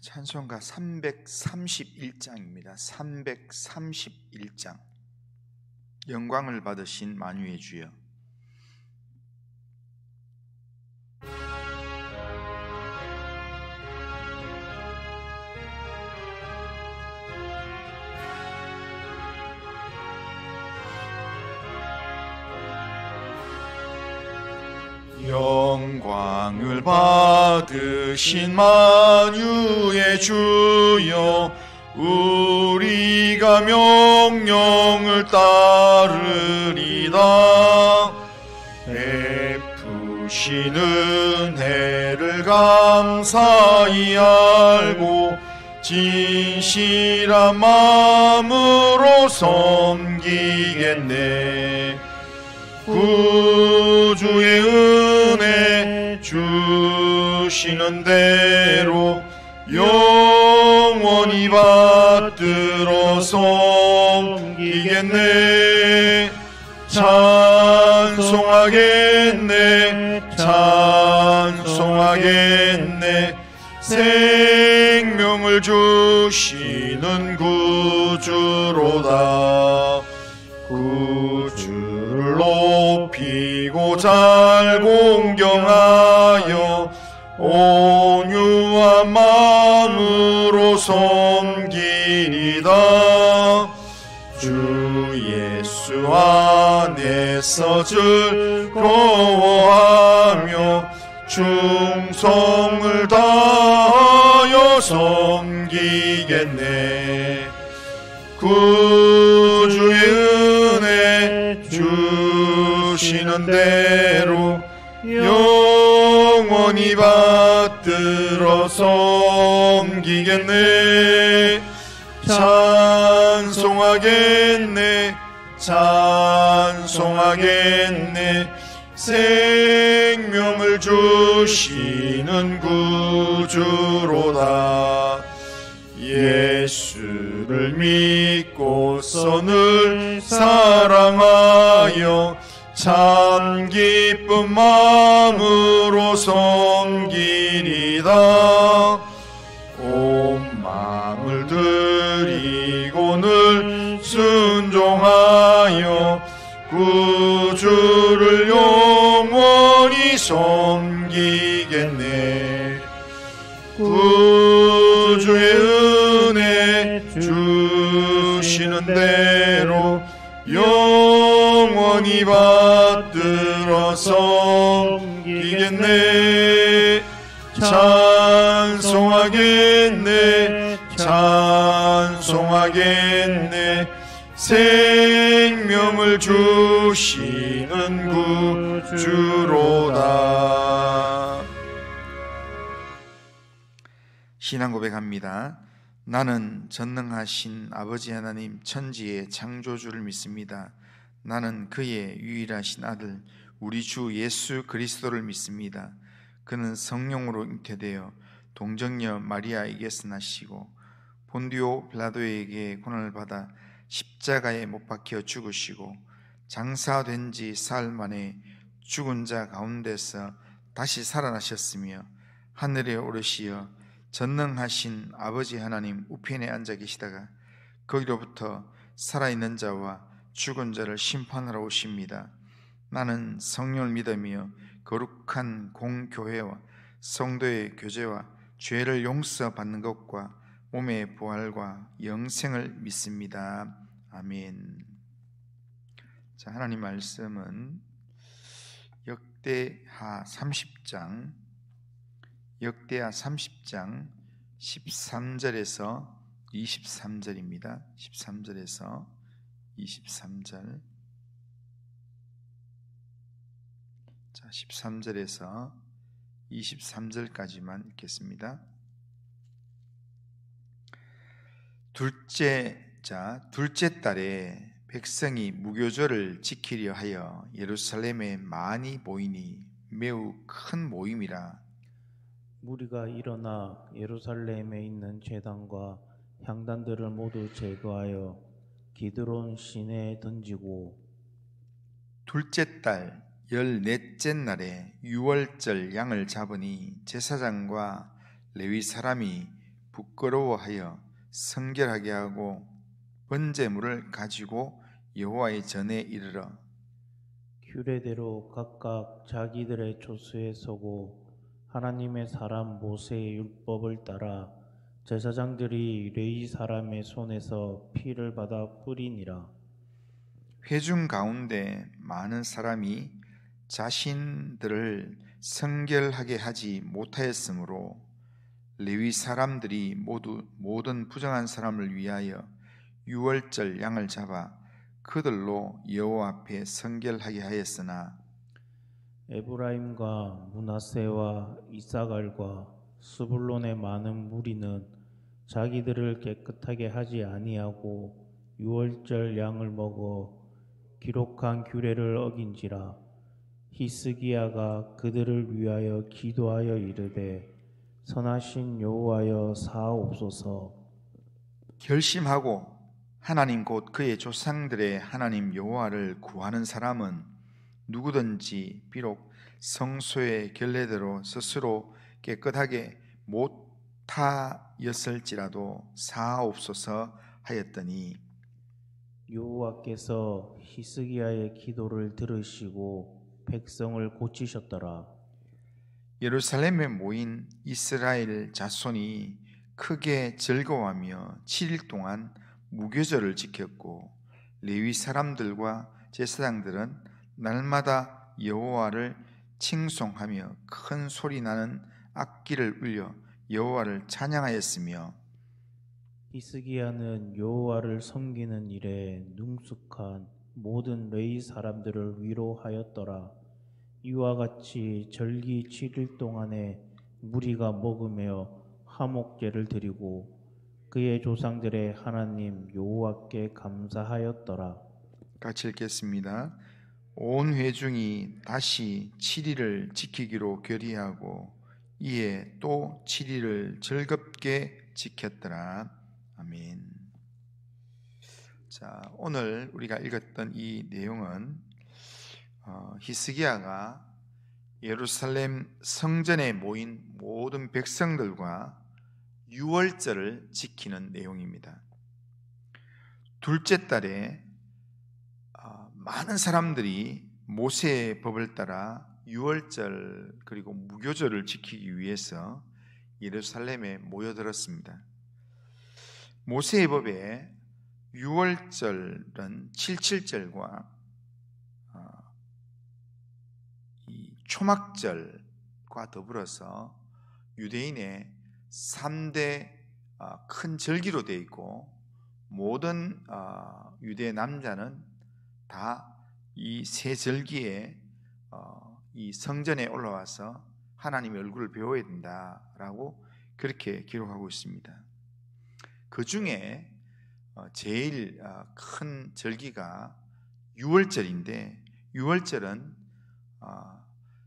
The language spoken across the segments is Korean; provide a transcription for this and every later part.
찬송가 331장입니다. 331장. 영광을 받으신 만유의 주여. 영광을 받으신 만유의 주여, 우리가 명령을 따르리다. 베푸신 은혜를 감사히 알고 진실한 마음으로 섬기겠네. 구주의 은혜 주시는 대로 영원히 받들어 섬기겠네. 찬송하겠네, 찬송하겠네. 생명을 주시는 구주로다. 구주를 높이고 잘 공경하여 온유한 마음으로 섬기리다. 주 예수 안에서 즐거워하며 충성을 다하여 섬기겠네. 구주의 은혜 주시는 대로 영원히 받들어 섬기겠네. 찬송하겠네, 찬송하겠네. 생명을 주시는 구주로다. 예수를 믿고서 늘 사랑하여 참 기쁜 마음으로 섬기리다. 온 마음을 드리고 늘 순종하여 구주를 영원히 섬기겠네. 구주의 은혜 주시는 대로 영원히 받들어 섬기겠네. 찬송하겠네, 찬송하겠네. 생명을 주시는 구주로다. 신앙 고백합니다. 나는 전능하신 아버지 하나님 천지의 창조주를 믿습니다. 나는 그의 유일하신 아들 우리 주 예수 그리스도를 믿습니다. 그는 성령으로 잉태되어 동정녀 마리아에게서 나시고 본디오 빌라도에게 고난을 받아 십자가에 못 박혀 죽으시고 장사된 지 사흘 만에 죽은 자 가운데서 다시 살아나셨으며 하늘에 오르시어 전능하신 아버지 하나님 우편에 앉아 계시다가 거기로부터 살아있는 자와 죽은 자를 심판하러 오십니다. 나는 성령을 믿으며 거룩한 공교회와 성도의 교제와 죄를 용서받는 것과 몸의 부활과 영생을 믿습니다. 아멘. 자, 하나님 말씀은 역대하 30장 13절에서 23절입니다. 13절에서 23절. 자, 13절에서 23절까지만 읽겠습니다. 둘째 달에 백성이 무교절을 지키려 하여 예루살렘에 많이 모이니 매우 큰 모임이라. 무리가 일어나 예루살렘에 있는 제단과 향단들을 모두 제거하여 기드론 시내에 던지고, 둘째 달 14째 날에 유월절 양을 잡으니 제사장과 레위 사람이 부끄러워하여 성결하게 하고 번제물을 가지고 여호와의 전에 이르러 규례대로 각각 자기들의 조수에 서고 하나님의 사람 모세의 율법을 따라 제사장들이 레위 사람의 손에서 피를 받아 뿌리니라. 회중 가운데 많은 사람이 자신들을 성결하게 하지 못하였으므로 레위 사람들이 모든 부정한 사람을 위하여 유월절 양을 잡아 그들로 여호와 앞에 성결하게 하였으나 에브라임과 므낫세와 이사갈과 스불론의 많은 무리는 자기들을 깨끗하게 하지 아니하고 유월절 양을 먹어 기록한 규례를 어긴지라. 히스기야가 그들을 위하여 기도하여 이르되 선하신 여호와여 사하옵소서. 결심하고 하나님 곧 그의 조상들의 하나님 여호와를 구하는 사람은 누구든지 비록 성소의 결례대로 스스로 깨끗하게 못하였을지라도 사하옵소서 하였더니 여호와께서 히스기야의 기도를 들으시고 백성을 고치셨더라. 예루살렘에 모인 이스라엘 자손이 크게 즐거워하며 7일 동안 무교절을 지켰고 레위 사람들과 제사장들은 날마다 여호와를 칭송하며 큰 소리 나는 악기를 울려 여호와를 찬양하였으며 히스기야는 여호와를 섬기는 일에 능숙한 모든 레위 사람들을 위로하였더라. 이와 같이 절기 7일 동안에 무리가 먹으며 화목제를 드리고 그의 조상들의 하나님 여호와께 감사하였더라. 같이 읽겠습니다. 온 회중이 다시 7일을 지키기로 결의하고 이에 또 7일을 즐겁게 지켰더라. 아멘. 자, 오늘 우리가 읽었던 이 내용은 히스기야가 예루살렘 성전에 모인 모든 백성들과 유월절을 지키는 내용입니다. 둘째 달에 많은 사람들이 모세의 법을 따라 유월절 그리고 무교절을 지키기 위해서 예루살렘에 모여들었습니다. 모세의 법에 유월절은 77절과 이 초막절과 더불어서 유대인의 3대 큰 절기로 되어 있고 모든 유대 남자는 다 이 세 절기에 이 성전에 올라와서 하나님의 얼굴을 배워야 된다라고 그렇게 기록하고 있습니다. 그 중에 제일 큰 절기가 유월절인데 유월절은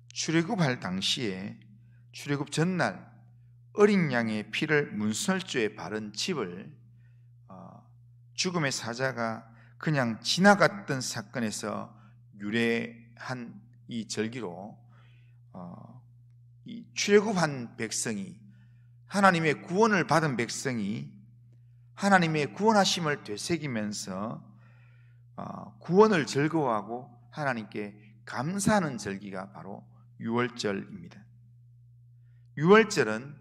출애굽할 당시에 출애굽 전날 어린 양의 피를 문설주에 바른 집을 죽음의 사자가 그냥 지나갔던 사건에서 유래한 이 절기로 이 출애굽한 백성이 하나님의 구원을 받은 백성이 하나님의 구원하심을 되새기면서 구원을 즐거워하고 하나님께 감사하는 절기가 바로 유월절입니다. 유월절은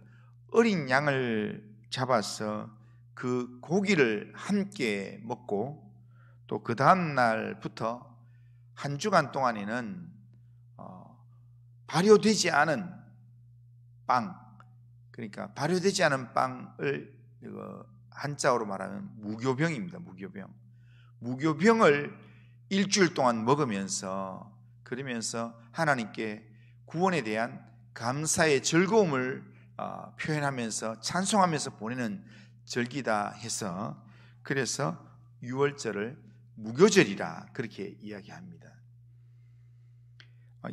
어린 양을 잡아서 그 고기를 함께 먹고 또 그 다음 날부터 한 주간 동안에는 발효되지 않은 빵, 그러니까 발효되지 않은 빵을 한자어로 말하면 무교병입니다. 무교병을 일주일 동안 먹으면서 그러면서 하나님께 구원에 대한 감사의 즐거움을 표현하면서 찬송하면서 보내는 절기다 해서 그래서 유월절을 무교절이라 그렇게 이야기합니다.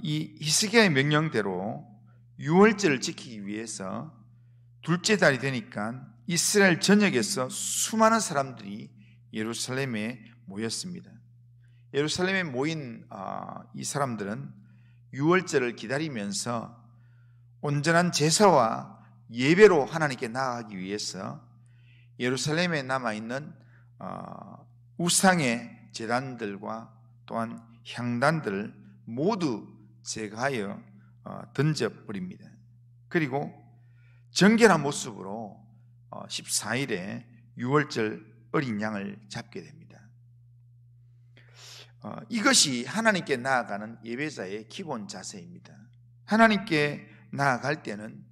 이 히스기야의 명령대로 유월절을 지키기 위해서 둘째 달이 되니까 이스라엘 전역에서 수많은 사람들이 예루살렘에 모였습니다. 예루살렘에 모인 이 사람들은 유월절을 기다리면서 온전한 제사와 예배로 하나님께 나아가기 위해서 예루살렘에 남아있는 우상의 제단들과 또한 향단들을 모두 제거하여 던져버립니다. 그리고 정결한 모습으로 14일에 유월절 어린 양을 잡게 됩니다. 이것이 하나님께 나아가는 예배자의 기본 자세입니다. 하나님께 나아갈 때는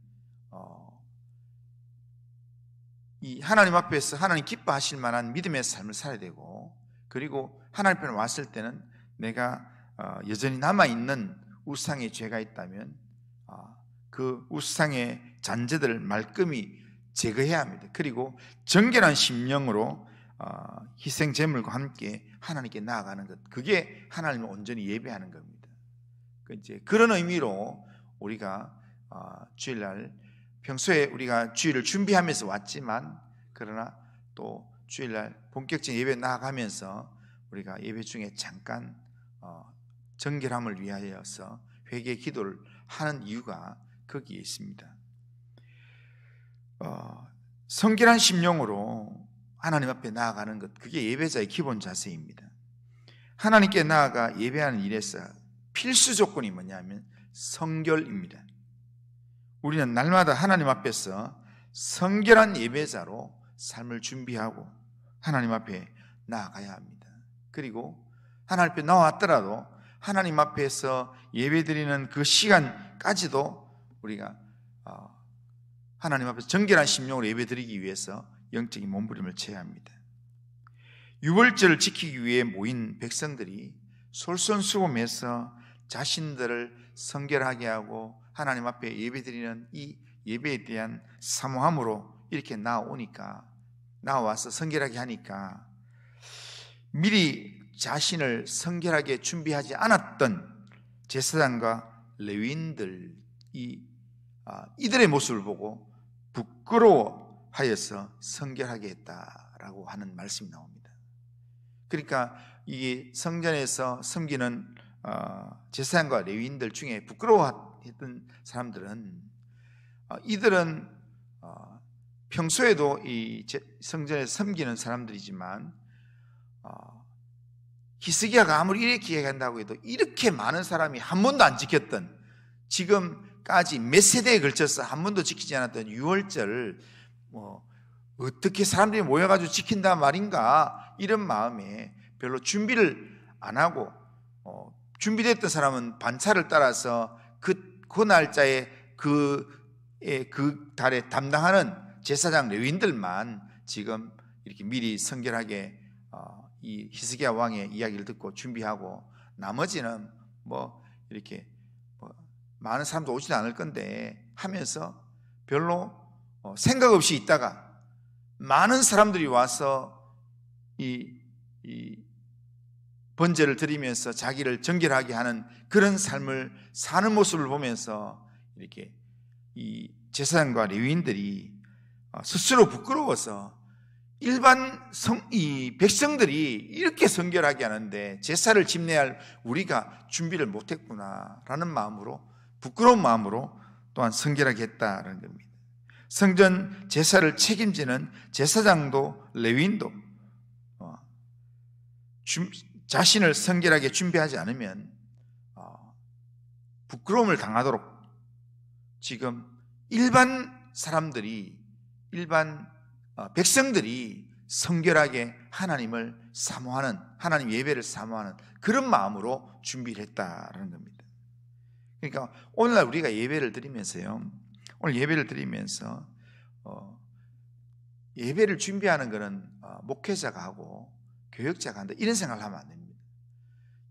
이 하나님 앞에서 하나님 기뻐하실 만한 믿음의 삶을 살아야 되고, 그리고 하나님 앞에 왔을 때는 내가 여전히 남아있는 우상의 죄가 있다면 그 우상의 잔재들을 말끔히 제거해야 합니다. 그리고 정결한 심령으로 희생 제물과 함께 하나님께 나아가는 것, 그게 하나님을 온전히 예배하는 겁니다. 그런 의미로 우리가 주일날 평소에 우리가 주일을 준비하면서 왔지만, 그러나 또 주일날 본격적인 예배 나아가면서 우리가 예배 중에 잠깐 정결함을 위하여서 회개 기도를 하는 이유가 거기에 있습니다. 성결한 심령으로 하나님 앞에 나아가는 것, 그게 예배자의 기본 자세입니다. 하나님께 나아가 예배하는 일에서 필수 조건이 뭐냐면 성결입니다. 우리는 날마다 하나님 앞에서 성결한 예배자로 삶을 준비하고 하나님 앞에 나아가야 합니다. 그리고 하나님 앞에 나왔더라도 하나님 앞에서 예배드리는 그 시간까지도 우리가 하나님 앞에서 정결한 심령으로 예배드리기 위해서 영적인 몸부림을 쳐야 합니다. 유월절을 지키기 위해 모인 백성들이 솔선수범해서 자신들을 성결하게 하고 하나님 앞에 예배드리는 이 예배에 대한 사모함으로 이렇게 나와서 성결하게 하니까 미리 자신을 성결하게 준비하지 않았던 제사장과 레위인들이 이들의 모습을 보고 부끄러워하여서 성결하게 했다라고 하는 말씀이 나옵니다. 그러니까 이 성전에서 섬기는 제사장과 레위인들 중에 부끄러워했던 사람들은 이들은 평소에도 이 성전에서 섬기는 사람들이지만 히스기야가 아무리 이렇게 얘기한다고 해도 이렇게 많은 사람이 한 번도 안 지켰던, 지금까지 몇 세대에 걸쳐서 한 번도 지키지 않았던 유월절을 어떻게 사람들이 모여가지고 지킨다 말인가, 이런 마음에 별로 준비를 안 하고 준비됐던 사람은 반차를 따라서 그 날짜에 그 달에 담당하는 제사장 레위인들만 지금 이렇게 미리 성결하게 이 히스기야 왕의 이야기를 듣고 준비하고, 나머지는 이렇게 많은 사람도 오지도 않을 건데 하면서 별로 생각 없이 있다가 많은 사람들이 와서 이 번제를 드리면서 자기를 정결하게 하는 그런 삶을 사는 모습을 보면서 이렇게 이 제사장과 레위인들이 스스로 부끄러워서 일반 이 백성들이 이렇게 성결하게 하는데 제사를 집례해야 할 우리가 준비를 못했구나라는 마음으로, 부끄러운 마음으로 또한 성결하게 했다는 겁니다. 성전 제사를 책임지는 제사장도 레위인도 자신을 성결하게 준비하지 않으면 부끄러움을 당하도록 지금 일반 백성들이 성결하게 하나님을 사모하는, 하나님 예배를 사모하는 그런 마음으로 준비를 했다는 겁니다. 그러니까 오늘날 우리가 예배를 드리면서요, 오늘 예배를 드리면서 예배를 준비하는 것은 목회자가 하고 교역자가 한다, 이런 생각을 하면 안 됩니다.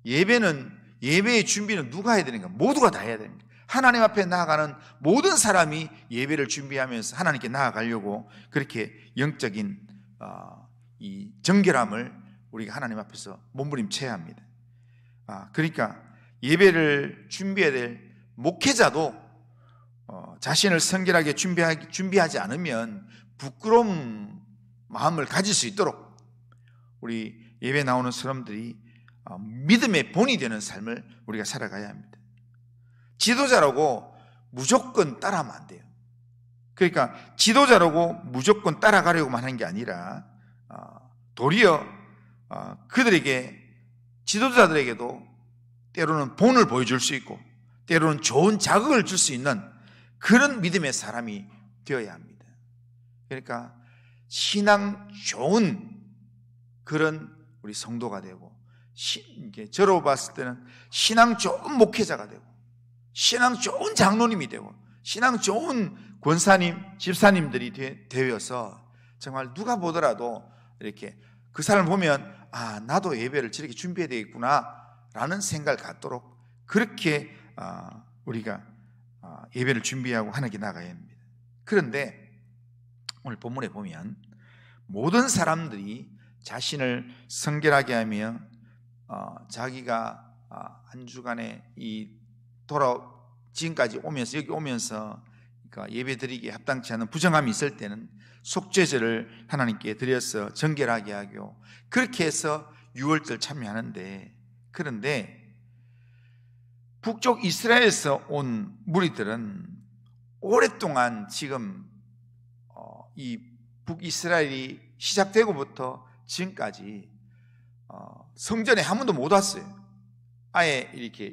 예배의 준비는 누가 해야 되는가? 모두가 다 해야 됩니다. 하나님 앞에 나아가는 모든 사람이 예배를 준비하면서 하나님께 나아가려고 그렇게 영적인 이 정결함을 우리가 하나님 앞에서 몸부림쳐야 합니다. 그러니까 예배를 준비해야 될 목회자도 자신을 성결하게 준비하지 않으면 부끄러운 마음을 가질 수 있도록 우리 예배 나오는 사람들이 믿음의 본이 되는 삶을 우리가 살아가야 합니다. 지도자라고 무조건 따라하면 안 돼요. 그러니까 지도자라고 무조건 따라가려고만 하는 게 아니라 도리어 그들에게, 지도자들에게도 때로는 본을 보여줄 수 있고 때로는 좋은 자극을 줄 수 있는 그런 믿음의 사람이 되어야 합니다. 그러니까 신앙 좋은 그런 우리 성도가 되고, 저로 봤을 때는 신앙 좋은 목회자가 되고, 신앙 좋은 장로님이 되고, 신앙 좋은 권사님, 집사님들이 되어서 정말 누가 보더라도 이렇게 그 사람을 보면 나도 예배를 저렇게 준비해야 되겠구나 라는 생각을 갖도록 그렇게 우리가 예배를 준비하고 하는 게 나가야 합니다. 그런데 오늘 본문에 보면 모든 사람들이 자신을 성결하게 하며 자기가 한 주간에 지금까지 오면서, 여기 오면서 그러니까 예배드리기에 합당치 않은 부정함이 있을 때는 속죄제를 하나님께 드려서 정결하게 하고, 그렇게 해서 유월절 참여하는데, 그런데 북쪽 이스라엘에서 온 무리들은 오랫동안 지금 이 북이스라엘이 시작되고부터 지금까지 성전에 한 번도 못 왔어요. 아예 이렇게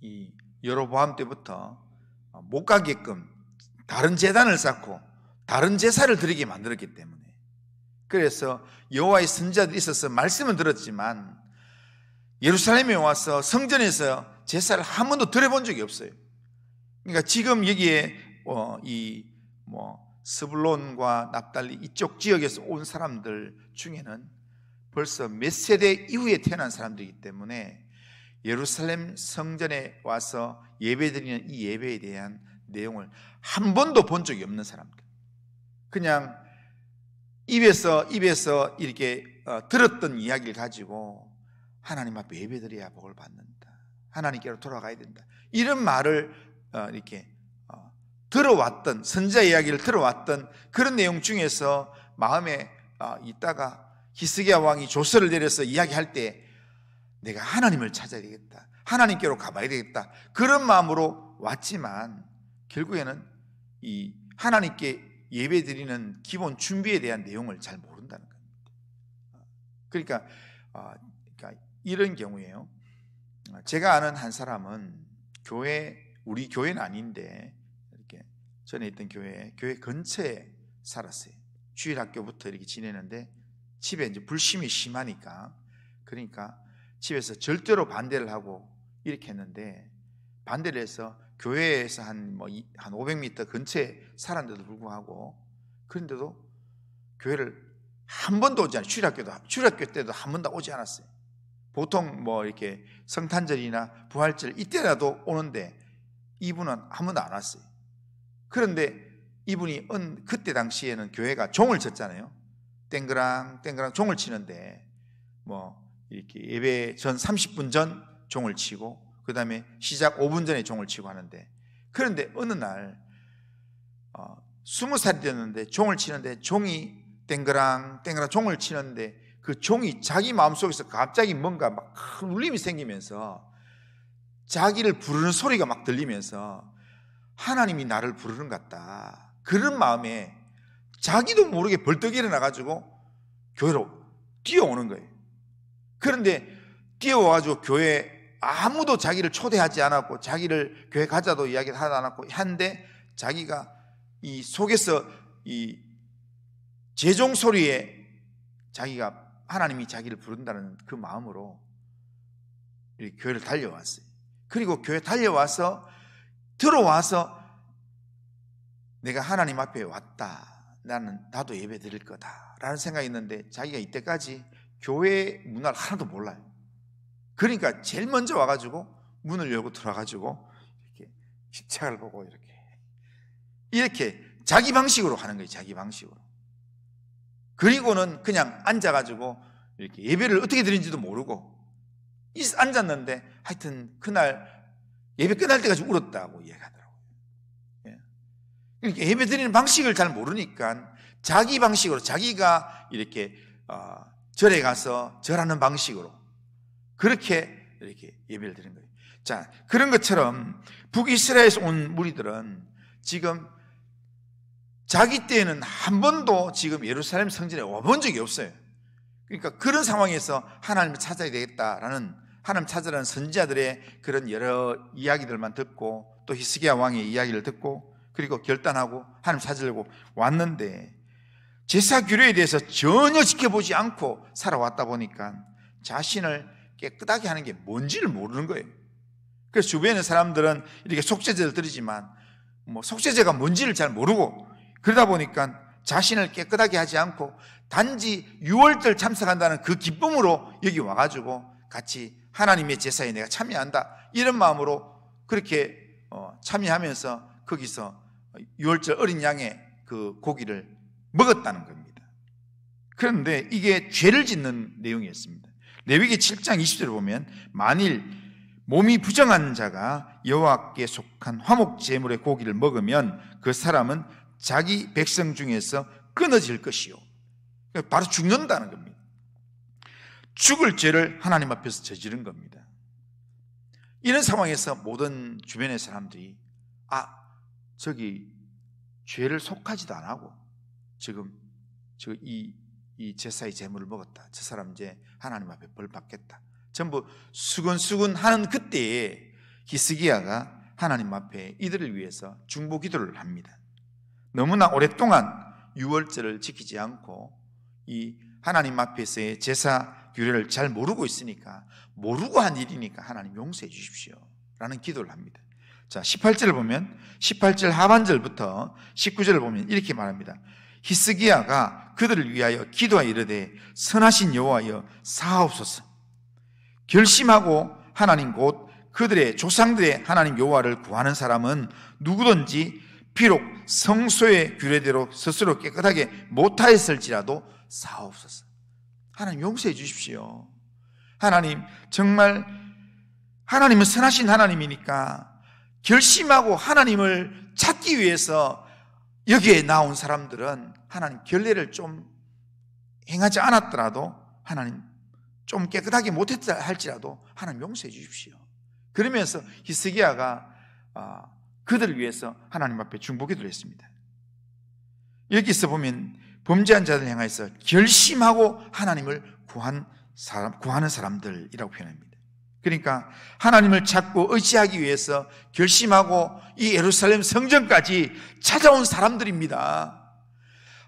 이 여로보암 때부터 못 가게끔 다른 제단을 쌓고 다른 제사를 드리게 만들었기 때문에, 그래서 여호와의 선지자들이 있어서 말씀은 들었지만 예루살렘에 와서 성전에서 제사를 한 번도 드려본 적이 없어요. 그러니까 지금 여기에 스불론과 납달리 이쪽 지역에서 온 사람들 중에는 벌써 몇 세대 이후에 태어난 사람들이기 때문에 예루살렘 성전에 와서 예배드리는 이 예배에 대한 내용을 한 번도 본 적이 없는 사람들, 그냥 입에서 이렇게 들었던 이야기를 가지고 하나님 앞에 예배드려야 복을 받는다, 하나님께로 돌아가야 된다, 이런 말을 이렇게 들어왔던, 선지자 이야기를 들어왔던 그런 내용 중에서 마음에 있다가 히스기야 왕이 조서를 내려서 이야기할 때 내가 하나님을 찾아야 되겠다, 하나님께로 가봐야 되겠다, 그런 마음으로 왔지만 결국에는 이 하나님께 예배드리는 기본 준비에 대한 내용을 잘 모른다는 겁니다. 그러니까 이런 경우에요, 제가 아는 한 사람은 우리 교회는 아닌데 이렇게 전에 있던 교회 근처에 살았어요. 주일학교부터 이렇게 지내는데 집에 이제 불심이 심하니까, 그러니까 집에서 절대로 반대를 하고 이렇게 했는데, 반대를 해서 교회에서 한 500m 근처에 살았는데도 불구하고, 그런데도 교회를 한 번도 오지 않아요. 주일학교 때도 한 번도 오지 않았어요. 보통 이렇게 성탄절이나 부활절 이때라도 오는데 이분은 한 번도 안 왔어요. 그런데 이분이 그때 교회가 종을 쳤잖아요. 땡그랑 종을 치는데 이렇게 예배 전 30분 전 종을 치고 그 다음에 시작 5분 전에 종을 치고 하는데, 그런데 어느 날 20살이 됐는데 종을 치는데 종이 땡그랑 종을 치는데 그 종이 자기 마음속에서 갑자기 뭔가 막 큰 울림이 생기면서 자기를 부르는 소리가 막 들리면서 하나님이 나를 부르는 것 같다, 그런 마음에 자기도 모르게 벌떡 일어나가지고 교회로 뛰어오는 거예요. 그런데 뛰어와가지고 교회 아무도 자기를 초대하지 않았고 자기를 교회 가자도 이야기를 하지 않았고 한데, 자기가 이 속에서 이 제종 소리에 하나님이 자기를 부른다는 그 마음으로 이 교회를 달려왔어요. 그리고 교회 들어와서 내가 하나님 앞에 왔다, 나도 예배 드릴 거다 라는 생각이 있는데, 자기가 이때까지 교회 문화를 하나도 몰라요. 그러니까 제일 먼저 와가지고 문을 열고 들어가가지고 이렇게 십자가를 보고 이렇게 자기 방식으로 하는 거예요. 자기 방식으로. 그리고는 그냥 앉아가지고 이렇게 예배를 어떻게 드리는지도 모르고 앉았는데, 하여튼 그날 예배 끝날 때까지 울었다고 이야기하더라고요. 그러니까 예배 드리는 방식을 잘 모르니까 자기 방식으로, 자기가 이렇게 절에 가서 절하는 방식으로 그렇게 이렇게 예배를 드리는 거예요. 자, 그런 것처럼 북이스라엘에서 온 무리들은 지금 자기 때에는 한 번도 지금 예루살렘 성전에 와본 적이 없어요. 그러니까 그런 상황에서 하나님을 찾아야 되겠다라는, 하나님 찾으라는 선지자들의 그런 여러 이야기들만 듣고 또 히스기야 왕의 이야기를 듣고 그리고 결단하고 하나님 찾으려고 왔는데 제사 규례에 대해서 전혀 지켜보지 않고 살아왔다 보니까 자신을 깨끗하게 하는 게 뭔지를 모르는 거예요. 그래서 주변에 있는 사람들은 이렇게 속죄제를 드리지만 속죄제가 뭔지를 잘 모르고 그러다 보니까 자신을 깨끗하게 하지 않고 단지 유월절 참석한다는 그 기쁨으로 여기 와가지고 같이 하나님의 제사에 내가 참여한다 이런 마음으로 그렇게 참여하면서 거기서 유월절 어린 양의 그 고기를 먹었다는 겁니다. 그런데 이게 죄를 짓는 내용이었습니다. 레위기 7장 20절을 보면 만일 몸이 부정한 자가 여호와께 속한 화목 제물의 고기를 먹으면 그 사람은 자기 백성 중에서 끊어질 것이요, 바로 죽는다는 겁니다. 죽을 죄를 하나님 앞에서 저지른 겁니다. 이런 상황에서 모든 주변의 사람들이 저기 죄를 속하지도 안 하고 지금 이 제사의 제물을 먹었다, 저 사람 이제 하나님 앞에 벌 받겠다, 전부 수근수근 하는 그때에 히스기야가 하나님 앞에 이들을 위해서 중보 기도를 합니다. 너무나 오랫동안 유월절을 지키지 않고 이 하나님 앞에서의 제사 규례를 잘 모르고 있으니까, 모르고 한 일이니까 하나님 용서해 주십시오 라는 기도를 합니다. 자, 18절을 보면 18절 하반절부터 19절을 보면 이렇게 말합니다. 히스기야가 그들을 위하여 기도하여 이르되 선하신 여호와여 사하옵소서. 결심하고 하나님 곧 그들의 조상들의 하나님 여호와를 구하는 사람은 누구든지 비록 성소의 규례대로 스스로 깨끗하게 못하였을지라도 사하옵소서. 하나님 용서해 주십시오. 하나님 정말 하나님은 선하신 하나님이니까 결심하고 하나님을 찾기 위해서 여기에 나온 사람들은 하나님 결례를 좀 행하지 않았더라도 하나님 좀 깨끗하게 못했다 할지라도 하나님 용서해 주십시오. 그러면서 히스기야가 그들을 위해서 하나님 앞에 중보기도를 했습니다. 여기서 보면 범죄한 자들 향해서 결심하고 하나님을 구하는 사람들이라고 표현합니다. 그러니까 하나님을 찾고 의지하기 위해서 결심하고 이 예루살렘 성전까지 찾아온 사람들입니다.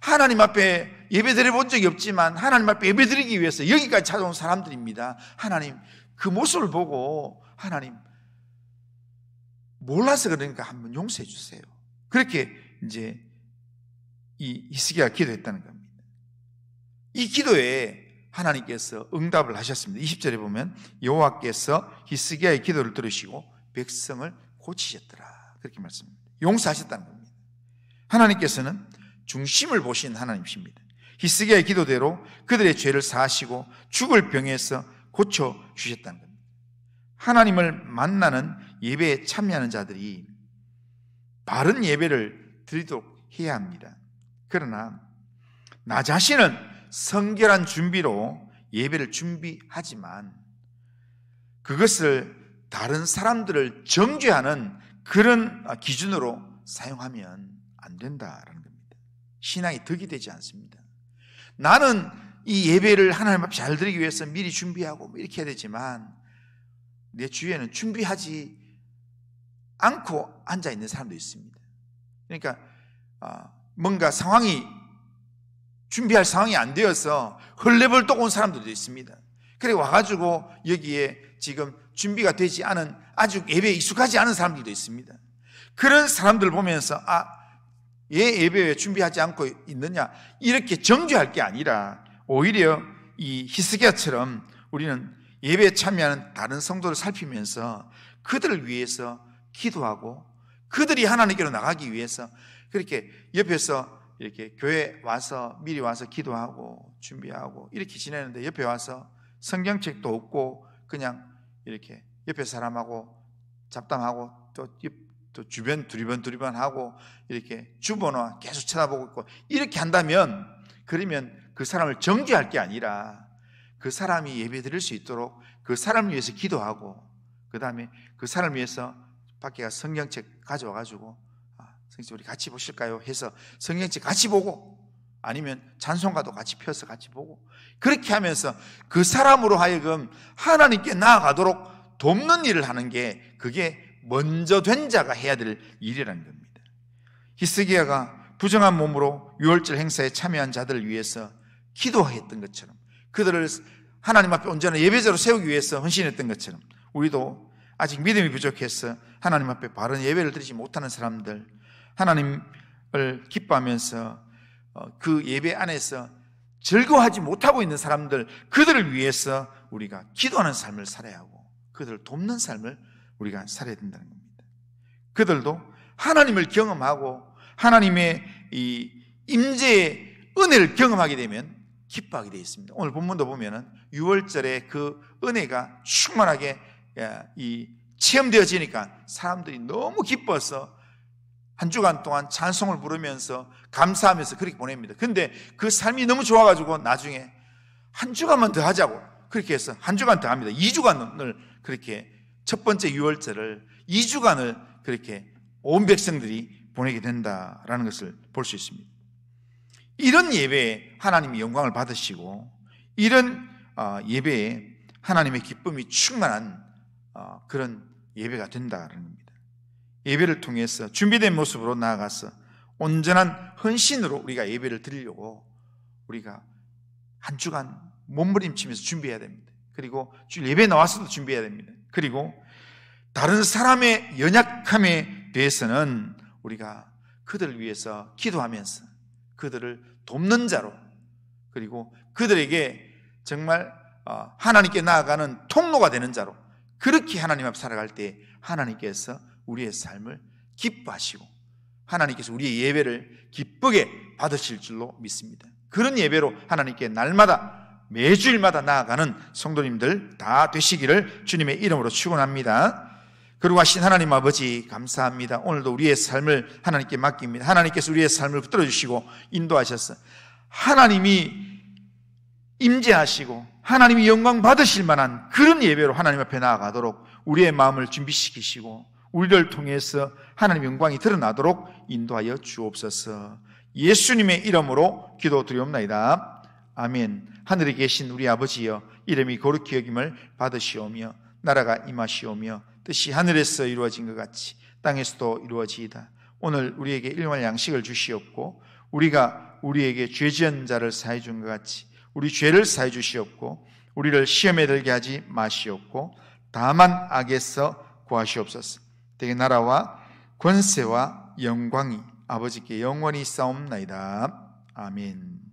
하나님 앞에 예배드려 본 적이 없지만 하나님 앞에 예배드리기 위해서 여기까지 찾아온 사람들입니다. 하나님 그 모습을 보고 하나님 몰라서 그러니까 한번 용서해 주세요. 그렇게 이제 이 히스기야가 기도했다는 겁니다. 이 기도에 하나님께서 응답을 하셨습니다. 20절에 보면 여호와께서 히스기야의 기도를 들으시고 백성을 고치셨더라 그렇게 말씀합니다. 용서하셨다는 겁니다. 하나님께서는 중심을 보신 하나님이십니다. 히스기야의 기도대로 그들의 죄를 사하시고 죽을 병에서 고쳐주셨다는 겁니다. 하나님을 만나는 예배에 참여하는 자들이 바른 예배를 드리도록 해야 합니다. 그러나 나 자신은 성결한 준비로 예배를 준비하지만 그것을 다른 사람들을 정죄하는 그런 기준으로 사용하면 안 된다라는 겁니다. 신앙이 덕이 되지 않습니다. 나는 이 예배를 하나님 앞에 잘 드리기 위해서 미리 준비하고 이렇게 해야 되지만 내 주위에는 준비하지 않고 앉아있는 사람도 있습니다. 그러니까 뭔가 상황이 준비할 상황이 안 되어서 헐레벌떡 온 사람들도 있습니다. 그래 와가지고 여기에 지금 준비가 되지 않은, 아주 예배에 익숙하지 않은 사람들도 있습니다. 그런 사람들 보면서 얘 예배에 왜 준비하지 않고 있느냐 이렇게 정죄할 게 아니라 오히려 이 히스기야처럼 우리는 예배에 참여하는 다른 성도를 살피면서 그들을 위해서 기도하고 그들이 하나님께로 나가기 위해서 그렇게 옆에서 이렇게 교회 와서 미리 와서 기도하고 준비하고 이렇게 지내는데 옆에 와서 성경책도 없고 그냥 이렇게 옆에 사람하고 잡담하고 또 주변 두리번 하고 이렇게 주번호 계속 쳐다보고 있고 이렇게 한다면 그러면 그 사람을 정죄할 게 아니라 그 사람이 예배 드릴 수 있도록 그 사람을 위해서 기도하고 그 다음에 그 사람을 위해서 밖에 가서 성경책 가져와가지고 성경책 우리 같이 보실까요? 해서 성경책 같이 보고, 아니면 찬송가도 같이 펴서 같이 보고, 그렇게 하면서 그 사람으로 하여금 하나님께 나아가도록 돕는 일을 하는 게, 그게 먼저 된 자가 해야 될 일이라는 겁니다. 히스기야가 부정한 몸으로 유월절 행사에 참여한 자들을 위해서 기도했던 것처럼, 그들을 하나님 앞에 온전한 예배자로 세우기 위해서 헌신했던 것처럼, 우리도 아직 믿음이 부족해서 하나님 앞에 바른 예배를 드리지 못하는 사람들, 하나님을 기뻐하면서 그 예배 안에서 즐거워하지 못하고 있는 사람들, 그들을 위해서 우리가 기도하는 삶을 살아야 하고, 그들을 돕는 삶을 우리가 살아야 된다는 겁니다. 그들도 하나님을 경험하고 하나님의 이 임재의 은혜를 경험하게 되면 기뻐하게 되어 있습니다. 오늘 본문도 보면은 6월절에 그 은혜가 충만하게 체험되어지니까 사람들이 너무 기뻐서 한 주간 동안 찬송을 부르면서 감사하면서 그렇게 보냅니다. 근데 그 삶이 너무 좋아가지고 나중에 한 주간만 더 하자고 그렇게 해서 한 주간 더 합니다. 2주간을 그렇게, 첫 번째 6월절을 2주간을 그렇게 온 백성들이 보내게 된다라는 것을 볼 수 있습니다. 이런 예배에 하나님이 영광을 받으시고, 이런 예배에 하나님의 기쁨이 충만한 그런 예배가 된다는 겁니다. 예배를 통해서 준비된 모습으로 나아가서 온전한 헌신으로 우리가 예배를 드리려고 우리가 한 주간 몸부림치면서 준비해야 됩니다. 그리고 주일 예배 나와서도 준비해야 됩니다. 그리고 다른 사람의 연약함에 대해서는 우리가 그들을 위해서 기도하면서 그들을 돕는 자로, 그리고 그들에게 정말 하나님께 나아가는 통로가 되는 자로, 그렇게 하나님 앞 살아갈 때 하나님께서 우리의 삶을 기뻐하시고 하나님께서 우리의 예배를 기쁘게 받으실 줄로 믿습니다. 그런 예배로 하나님께 날마다 매주일마다 나아가는 성도님들 다 되시기를 주님의 이름으로 축원합니다. 거룩하신 하나님 아버지, 감사합니다. 오늘도 우리의 삶을 하나님께 맡깁니다. 하나님께서 우리의 삶을 붙들어 주시고 인도하셔서 하나님이 임재하시고 하나님이 영광 받으실 만한 그런 예배로 하나님 앞에 나아가도록 우리의 마음을 준비시키시고 우리를 통해서 하나님의 영광이 드러나도록 인도하여 주옵소서. 예수님의 이름으로 기도드리옵나이다. 아멘. 하늘에 계신 우리 아버지여, 이름이 거룩히 여김을 받으시오며 나라가 임하시오며 뜻이 하늘에서 이루어진 것 같이 땅에서도 이루어지이다. 오늘 우리에게 일용할 양식을 주시옵고 우리가 우리에게 죄 지은 자를 사해 준 것 같이 우리 죄를 사해 주시옵고 우리를 시험에 들게 하지 마시옵고 다만 악에서 구하시옵소서. 대개 나라와 권세와 영광이 아버지께 영원히 싸움나이다. 아멘.